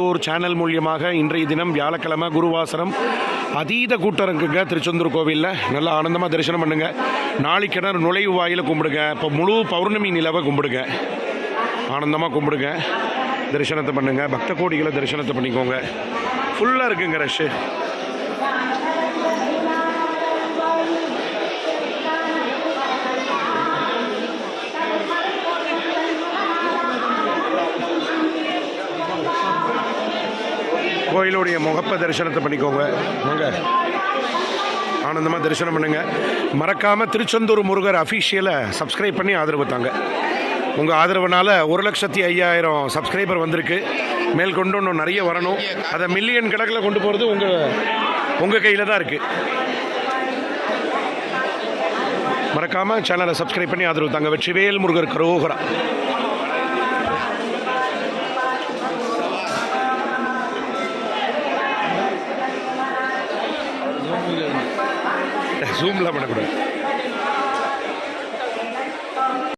ஒரு சேனல் மூலியமாக இன்றைய தினம் வியாழக்கிழமை குருவாசரம் அதீத கூட்டம் இருக்குங்க. திருச்செந்தூர் கோவிலில் நல்லா ஆனந்தமாக தரிசனம் பண்ணுங்க. நாளைக்கிணறு நுழைவு வாயில கும்பிடுங்க. இப்போ முழு பௌர்ணமி நிலவை கும்பிடுங்க. ஆனந்தமாக கும்பிடுங்க, தரிசனத்தை பண்ணுங்க. பக்த கோடிகளை தரிசனத்தை பண்ணிக்கோங்க. ஃபுல்லாக இருக்குங்க ரஷ்ஷு. கோயிலுடைய முகப்ப தரிசனத்தை பண்ணிக்கோங்க. வாங்க, ஆனந்தமாக தரிசனம் பண்ணுங்க. மறக்காமல் திருச்செந்தூர் முருகர் அஃபீஷியலை சப்ஸ்கிரைப் பண்ணி ஆதரவு தாங்க. உங்கள் ஆதரவுனால 1,05,000 சப்ஸ்கிரைபர் வந்திருக்கு. மேற்கொண்டு இன்னும் நிறைய வரணும். அதை மில்லியன் கணக்கில் கொண்டு போகிறது உங்கள் கையில் தான் இருக்குது. மறக்காமல் சேனலை சப்ஸ்கிரைப் பண்ணி ஆதரவு தாங்க. வெற்றிவேல் முருகர் கரோகரா. ஜூம்லாம் பண்ணக்கூடாது.